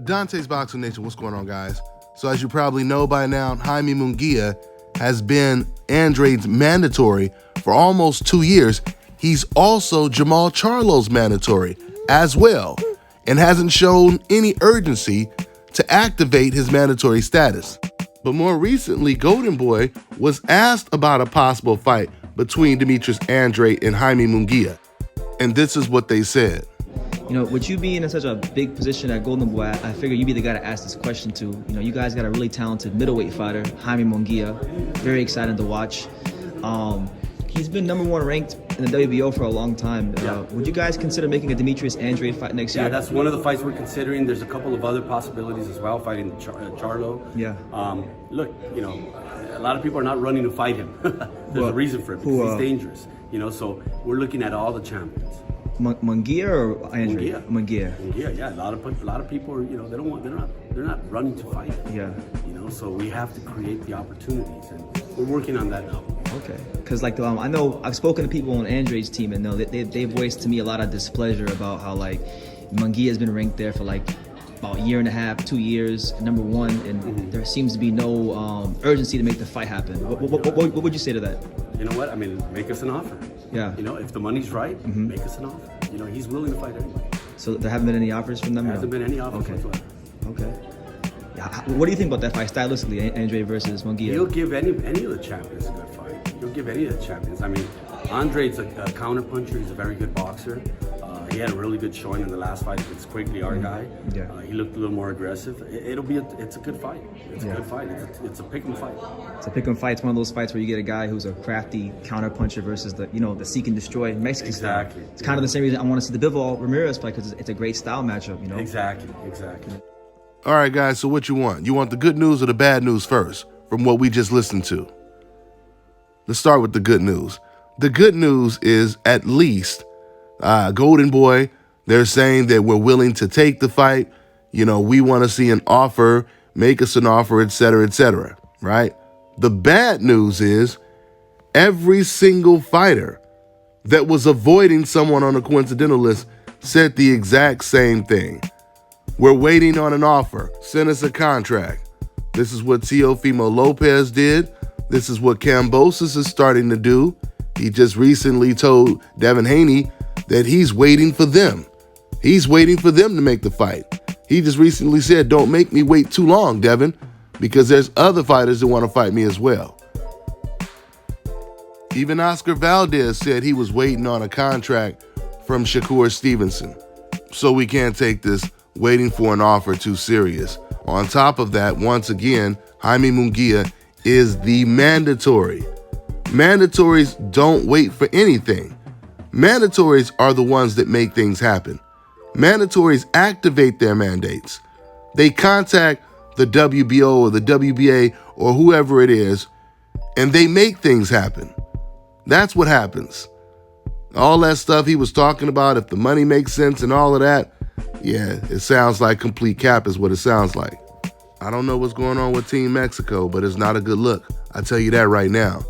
Dante's Boxing Nation, what's going on, guys? So as you probably know by now, Jaime Munguia has been Andrade's mandatory for almost 2 years. He's also Jamal Charlo's mandatory as well, and hasn't shown any urgency to activate his mandatory status. But more recently, Golden Boy was asked about a possible fight between Demetrius Andrade and Jaime Munguia, and this is what they said. You know, with you being in such a big position at Golden Boy, I figure you'd be the guy to ask this question to. You know, you guys got a really talented middleweight fighter, Jaime Munguia. Very exciting to watch. He's been #1 ranked in the WBO for a long time. Would you guys consider making a Demetrius Andrade fight next year? Yeah, that's one of the fights we're considering. There's a couple of other possibilities as well, fighting Charlo. Yeah. Look, you know, a lot of people are not running to fight him. There's a reason for it, because he's dangerous. You know, so we're looking at all the champions. Munguia or Andrade? Munguia. Yeah. A lot of people are, you know, they're not running to fight. Yeah. You know, so we have to create the opportunities, and we're working on that now. Okay, because like I know I've spoken to people on Andrade's team, and they've voiced to me a lot of displeasure about how like Munguia's been ranked there for like about a year and a half, 2 years, #1, and there seems to be no urgency to make the fight happen. What would you say to that? You know what? I mean, make us an offer. Yeah. You know, if the money's right, make us an offer. You know, he's willing to fight anyway. So there haven't been any offers from them? There hasn't been any offers whatsoever. Okay. Yeah. What do you think about that fight stylistically, Andrade versus Munguia? He'll give any of the champions a good fight. He'll give any of the champions. I mean, Andrade's a counter puncher. He's a very good boxer. He had a really good showing in the last fight against Quigley, our guy. Yeah. He looked a little more aggressive. It's a good fight. It's a good fight. It's a pick 'em fight. It's a pick 'em fight. It's one of those fights where you get a guy who's a crafty counter puncher versus the seek and destroy Mexican style. It's kind of the same reason I want to see the Bivol Ramirez fight, because it's a great style matchup. You know. Exactly. All right, guys, so what you want? You want the good news or the bad news first, from what we just listened to? Let's start with the good news. The good news is at least Golden Boy, they're saying that we're willing to take the fight. You know, we want to see an offer, make us an offer, etc., right? The bad news is every single fighter that was avoiding someone on a coincidental list said the exact same thing. We're waiting on an offer. Send us a contract. This is what Teofimo Lopez did. This is what Kambosos is starting to do. He just recently told Devin Haney that he's waiting for them. He's waiting for them to make the fight. He just recently said, don't make me wait too long, Devin, because there's other fighters that want to fight me as well. Even Oscar Valdez said he was waiting on a contract from Shakur Stevenson. So we can't take this waiting for an offer too serious. On top of that, once again, Jaime Munguia is the mandatory. Mandatories don't wait for anything. Mandatories are the ones that make things happen. Mandatories activate their mandates. They contact the WBO or the WBA or whoever it is, and they make things happen. That's what happens. All that stuff he was talking about, if the money makes sense and all of that, yeah, it sounds like complete cap is what it sounds like. I don't know what's going on with Team Mexico, but it's not a good look. I tell you that right now.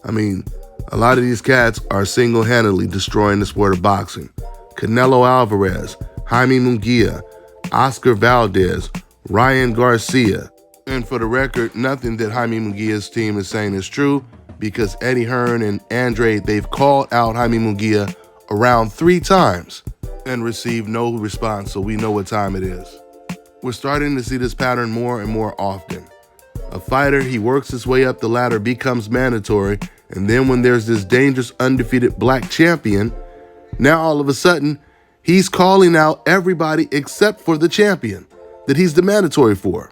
I mean, a lot of these cats are single-handedly destroying the sport of boxing. Canelo Alvarez, Jaime Munguia, Oscar Valdez, Ryan Garcia. And for the record, nothing that Jaime Munguia's team is saying is true, because Eddie Hearn and Andrade, they've called out Jaime Munguia around 3 times and received no response, so we know what time it is. We're starting to see this pattern more and more often. A fighter, he works his way up the ladder, becomes mandatory, and then when there's this dangerous undefeated black champion, now all of a sudden, he's calling out everybody except for the champion that he's the mandatory for.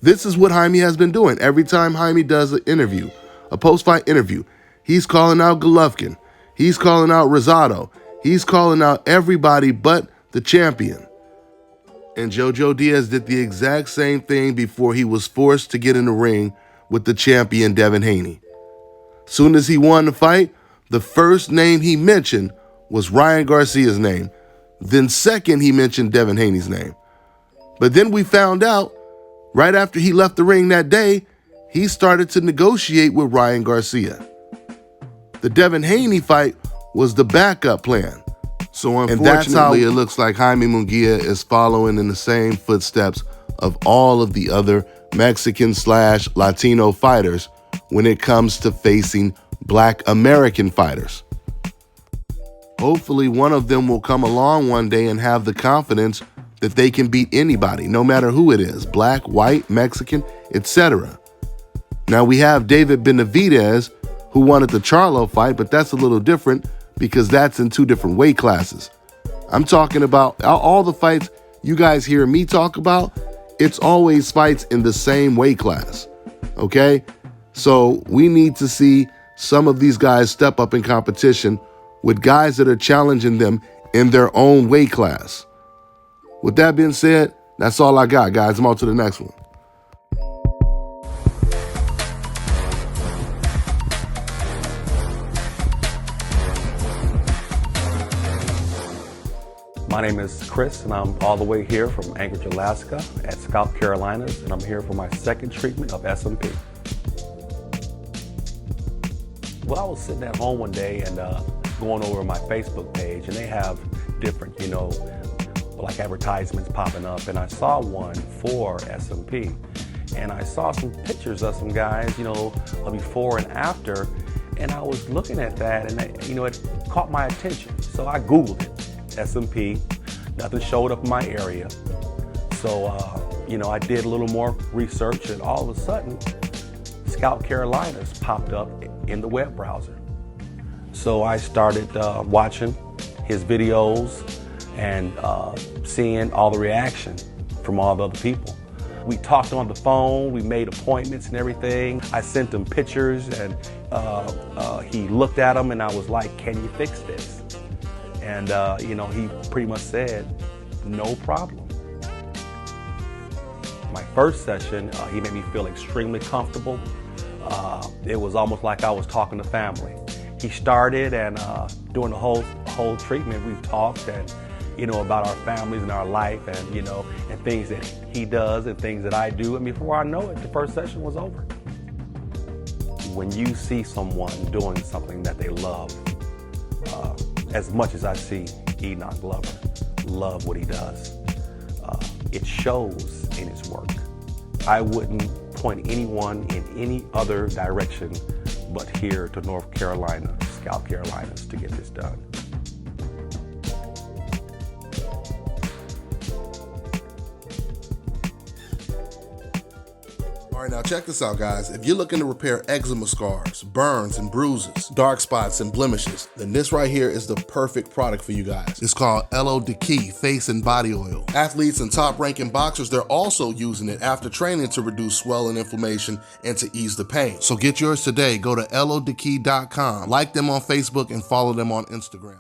This is what Jaime has been doing. Every time Jaime does an interview, a post-fight interview, he's calling out Golovkin, he's calling out Rosado, he's calling out everybody but the champion. And Jojo Diaz did the exact same thing before he was forced to get in the ring with the champion Devin Haney. Soon as he won the fight, the first name he mentioned was Ryan Garcia's name. Then second, he mentioned Devin Haney's name. But then we found out, right after he left the ring that day, he started to negotiate with Ryan Garcia. The Devin Haney fight was the backup plan. So unfortunately, it looks like Jaime Munguia is following in the same footsteps of all of the other Mexican/Latino fighters when it comes to facing Black American fighters. Hopefully one of them will come along one day and have the confidence that they can beat anybody, no matter who it is, black, white, Mexican, etc. Now we have David Benavidez, who won at the Charlo fight, but that's a little different because that's in 2 different weight classes. I'm talking about all the fights you guys hear me talk about, it's always fights in the same weight class, okay? So we need to see some of these guys step up in competition with guys that are challenging them in their own weight class. With that being said, that's all I got, guys. I'm on to the next one. My name is Chris, and I'm all the way here from Anchorage, Alaska at Scalp, Carolinas, and I'm here for my second treatment of SMP. Well, I was sitting at home one day and going over my Facebook page, and they have different, like advertisements popping up, and I saw one for SMP. And I saw some pictures of some guys, before and after, and I was looking at that, and it caught my attention. So I Googled it. SMP, nothing showed up in my area. So, I did a little more research, and all of a sudden, Scalp Carolinas popped up in the web browser. So I started watching his videos and seeing all the reaction from all the other people. We talked on the phone, we made appointments and everything. I sent him pictures, and he looked at them, and I was like, can you fix this? And, he pretty much said, no problem. My first session, he made me feel extremely comfortable. It was almost like I was talking to family. He started, and during the whole treatment, we talked and, about our families and our life, and, and things that he does and things that I do. And before I know it, the first session was over. When you see someone doing something that they love, as much as I see Enoch Glover love what he does, it shows in his work. I wouldn't point anyone in any other direction but here to North Carolina, Scalp Carolinas, to get this done. All right, now check this out, guys. If you're looking to repair eczema scars, burns and bruises, dark spots and blemishes, then this right here is the perfect product for you guys. It's called Elo Diki Face and Body Oil. Athletes and top-ranking boxers, they're also using it after training to reduce swelling, inflammation, and to ease the pain. So get yours today. Go to elodiki.com, like them on Facebook, and follow them on Instagram.